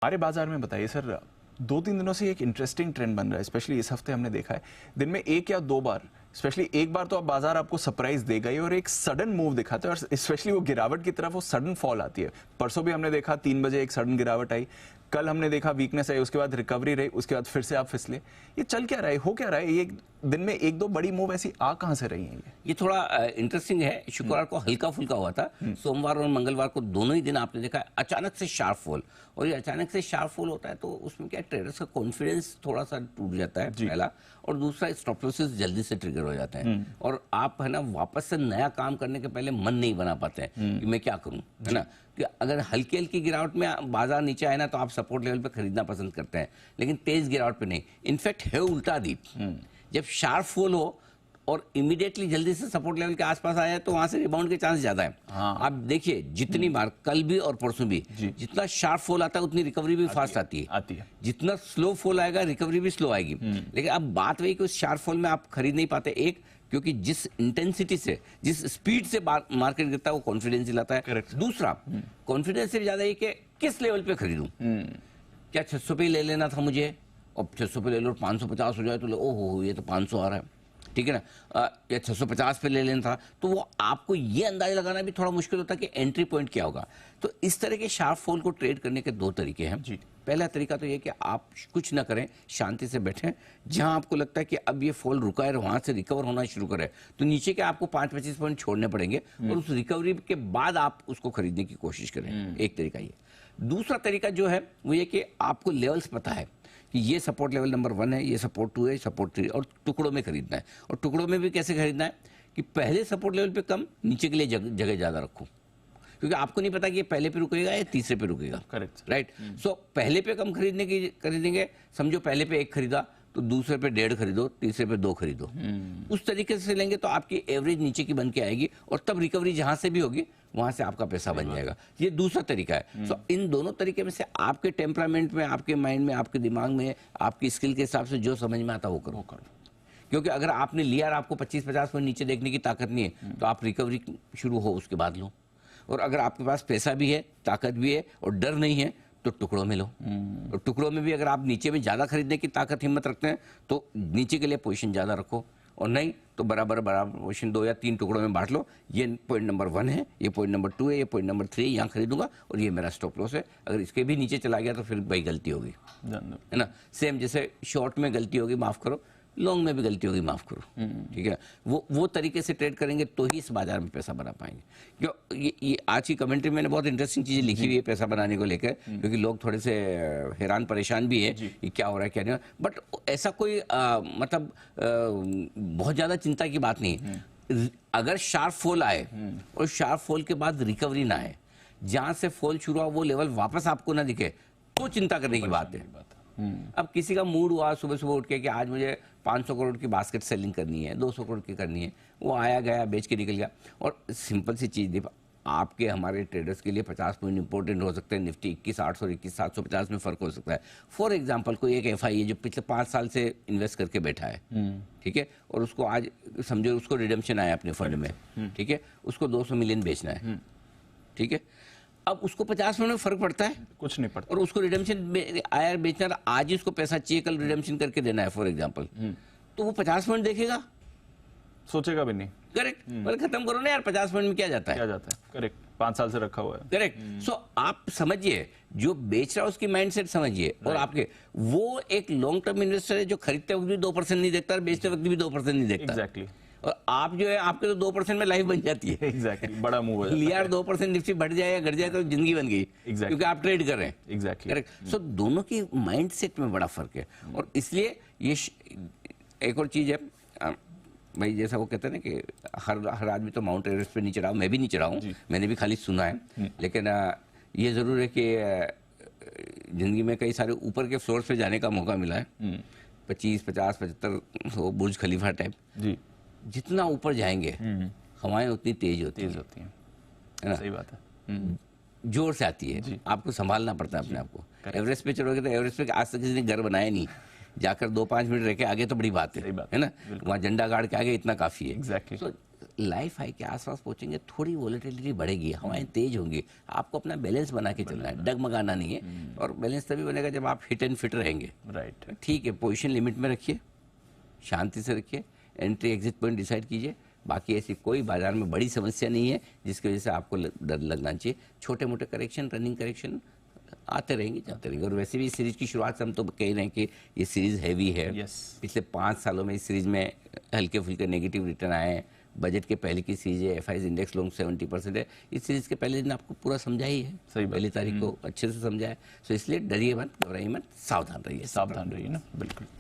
हमारे बाजार में बताइए सर, 2-3 दिनों से एक इंटरेस्टिंग ट्रेंड बन रहा है, स्पेशली इस हफ्ते हमने देखा है दिन में एक या दो बार, स्पेशली एक बार तो अब बाजार आपको सरप्राइज देगा ही और एक सडन मूव दिखाता है और स्पेशली वो गिरावट की तरफ वो सडन फॉल आती है। परसों भी हमने देखा 3 बजे एक सडन गिरावट आई, कल हमने देखा वीकनेस आई, उसके बाद रिकवरी रही, उसके बाद फिर से आप फिसले। ये चल क्या रहा है, हो क्या रहा है? ये दिन में एक दो बड़ी मूव ऐसी आ कहां से रही हैं? ये थोड़ा इंटरेस्टिंग है। शुक्रवार को हल्का फुल्का हुआ था, सोमवार और मंगलवार को दोनों ही दिन आपने देखा अचानक से शार्प फॉल। और ये अचानक से शार्प फॉल होता है तो उसमें क्या ट्रेडर्स का कॉन्फिडेंस थोड़ा सा टूट जाता है पहला, और दूसरा स्टॉप लॉसेस जल्दी से ट्रिगर हो जाते हैं और आप है ना वापस से नया काम करने के पहले मन नहीं बना पाते हैं कि मैं क्या करूं, है ना। कि अगर हल्की हल्की गिरावट में बाजार नीचे आए ना तो आप सपोर्ट लेवल पे खरीदना पसंद करते हैं, लेकिन तेज गिरावट पे नहीं। इनफैक्ट है उल्टा दीप, जब शार्प फॉल हो और इमीडिएटली जल्दी से सपोर्ट लेवल के आसपास आया तो वहां से रिबाउंड के चांस ज्यादा है। हाँ। आप देखिए जितनी बार कल भी और परसों भी जितना शार्प फॉल आता है उतनी रिकवरी भी फास्ट आती है। जितना स्लो फॉल आएगा रिकवरी भी स्लो आएगी। लेकिन अब बात वही कि उस शार्प फॉल में आप खरीद नहीं पाते, एक क्योंकि जिस इंटेंसिटी से जिस स्पीड से मार्केट गिरता है वो कॉन्फिडेंस दिलाता है। दूसरा कॉन्फिडेंस से भी ज्यादा है कि किस लेवल पे खरीदूं, क्या 600 पे ले लेना था मुझे, अब 600 पे ले लो, 550 हो जाए तो ओहो ये तो 500 आ रहा है, ठीक है ना, या 650 पे ले लेना था, तो वो आपको ये अंदाजा लगाना भी थोड़ा मुश्किल होता है कि एंट्री पॉइंट क्या होगा। तो इस तरह के शार्प फॉल को ट्रेड करने के दो तरीके हैं जी। पहला तरीका तो ये कि आप कुछ ना करें, शांति से बैठें, जहां आपको लगता है कि अब ये फॉल रुका है और वहां से रिकवर होना शुरू करे तो नीचे के आपको 5-25 पॉइंट छोड़ने पड़ेंगे और उस रिकवरी के बाद आप उसको खरीदने की कोशिश करें। एक तरीका ये। दूसरा तरीका जो है वो ये कि आपको लेवल्स पता है कि ये सपोर्ट लेवल नंबर 1 है, ये सपोर्ट 2 है, सपोर्ट 3, और टुकड़ों में खरीदना है। और टुकड़ों में भी कैसे खरीदना है कि पहले सपोर्ट लेवल पे कम, नीचे के लिए जगह ज्यादा रखो, क्योंकि आपको नहीं पता कि ये पहले पे रुकेगा या तीसरे पे रुकेगा। Correct, right. सो पहले पे कम खरीदेंगे, समझो पहले पे 1 खरीदा तो दूसरे पे 1.5 खरीदो, तीसरे पे 2 खरीदो। उस तरीके से लेंगे तो आपकी एवरेज नीचे की बन के आएगी और तब रिकवरी जहां से भी होगी वहां से आपका पैसा बन जाएगा। ये दूसरा तरीका है। सो इन दोनों तरीके में से आपके टेम्परामेंट में, आपके माइंड में, आपके दिमाग में, आपकी स्किल के हिसाब से जो समझ में आता वो करो। क्योंकि अगर आपने लिया और आपको 25-50 पॉइंट नीचे देखने की ताकत नहीं है तो आप रिकवरी शुरू हो उसके बाद लो। और अगर आपके पास पैसा भी है, ताकत भी है और डर नहीं है तो टुकड़ों में लो। और टुकड़ों में भी अगर आप नीचे में ज्यादा खरीदने की ताकत हिम्मत रखते हैं तो नीचे के लिए पोजीशन ज्यादा रखो, और नहीं तो बराबर पोजीशन 2 या 3 टुकड़ों में बांट लो। ये पॉइंट नंबर 1 है, ये पॉइंट नंबर 2 है, ये पॉइंट नंबर 3 यहाँ खरीदूंगा और ये मेरा स्टॉप लॉस है। अगर इसके भी नीचे चला गया तो फिर भाई गलती होगी, है ना। सेम जैसे शॉर्ट में गलती होगी माफ करो, लॉन्ग में भी गलती होगी माफ करो, ठीक है। वो तरीके से ट्रेड करेंगे तो ही इस बाजार में पैसा बना पाएंगे। क्यों ये आज की कमेंट्री मैंने बहुत इंटरेस्टिंग चीजें लिखी हुई है पैसा बनाने को लेकर, क्योंकि लोग थोड़े से हैरान परेशान भी है कि क्या हो रहा है क्या नहीं। बट ऐसा कोई मतलब बहुत ज्यादा चिंता की बात नहीं है। अगर शार्प फॉल आए और शार्प फॉल के बाद रिकवरी ना आए, जहां से फॉल शुरू हुआ वो लेवल वापस आपको ना दिखे तो चिंता करने की बात है। अब किसी का मूड हुआ सुबह सुबह उठ के कि आज मुझे 500 करोड़ की बास्केट सेलिंग करनी है, 200 करोड़ की करनी है, वो आया गया बेच के निकल गया। और सिंपल सी चीज थी, आपके हमारे ट्रेडर्स के लिए 50 पॉइंट इंपॉर्टेंट हो सकते हैं। निफ्टी 21,800 और 21,750 में फर्क हो सकता है। फॉर एग्जांपल कोई एक एफआई है जो पिछले 5 साल से इन्वेस्ट करके बैठा है, ठीक है, और उसको आज समझो उसको रिडेम्पशन आया अपने फंड में, ठीक है, उसको 200 मिलियन बेचना है, ठीक है। अब उसको 50 मिनट में फर्क पड़ता है? कुछ नहीं पड़ता। और उसको रिडेम्पशन आया बेचना, आज ही उसको पैसा चाहिए, कल रिडेम्पशन करके देना है फॉर एग्जांपल, तो वो 50 मिनट देखेगा, सोचेगा भी नहीं। करेक्ट। पर खत्म करो ना यार, 50 मिनट में क्या जाता है? करेक्ट, 5 साल से रखा हुआ है। करेक्ट। सो आप समझिए, जो बेच रहा है उसकी माइंडसेट समझिए, और आपके वो एक लॉन्ग टर्म इन्वेस्टर है जो खरीदते वक्त भी 2% नहीं देखता और बेचते वक्त भी 2% नहीं देखता। एग्जैक्टली। और आप जो है आपके तो 2% में लाइफ बन जाती है। एग्जैक्टली, बड़ा मूव है यार। 2% निफ्टी बढ़ जाए या घट जाए तो जिंदगी बन गई। क्योंकि आप ट्रेड कर रहे हैं। Exactly, correct. सो दोनों की माइंडसेट में बड़ा फर्क है। और इसलिए ये एक और चीज है भाई, जैसा वो कहते हैं ना कि हर आदमी तो माउंट एवरेस्ट पे नहीं चढ़ा, मैं भी नहीं चढ़ा हूँ, मैंने भी खाली सुना है। लेकिन ये जरूर है कि जिंदगी में कई सारे ऊपर के फ्लोर पे जाने का मौका मिला है। 25, 50, 75 बुर्ज खलीफा टाइप। जितना ऊपर जाएंगे हवाएं उतनी तेज होती हैं, है ना। सही बात है। जोर से आती है, आपको संभालना पड़ता है अपने आप को। एवरेस्ट पे चढ़ोगे तो एवरेस्ट पे आज तक किसी ने घर बनाया नहीं, जाकर 2-5 मिनट रह के आगे तो बड़ी बात है ना। वहाँ झंडा गाड़ के आगे इतना काफी है। एग्जैक्टली। लाइफ हाई के आसपास पहुंचेंगे थोड़ी वॉलेटिलिटी बढ़ेगी, हवाएं तेज होंगी, आपको अपना बैलेंस बना के चलना है, डगमगाना नहीं है। और बैलेंस तभी बनेगा जब आप हिट एंड फिट रहेंगे। राइट। ठीक है, पोजीशन लिमिट में रखिए, शांति से रखिए, एंट्री एग्जिट पॉइंट डिसाइड कीजिए। बाकी ऐसी कोई बाजार में बड़ी समस्या नहीं है जिसकी वजह से आपको डर लगना चाहिए। छोटे मोटे करेक्शन, रनिंग करेक्शन आते रहेंगे, जाते रहेंगे। और वैसे भी इस सीरीज की शुरुआत से हम तो कह रहे हैं कि ये सीरीज हैवी है। Yes. पिछले 5 सालों में इस सीरीज में हल्के फुल्के नेगेटिव रिटर्न आए हैं। बजट के पहले की सीरीज है, एफआईज इंडेक्स लॉन्ग 70% है। इस सीरीज के पहले दिन आपको पूरा समझा ही है, सही बात। पहली तारीख को अच्छे से समझा है। सो इसलिए डरिए मत, घबराइए मत, सावधान रहिए। सावधान रहिए ना, बिल्कुल।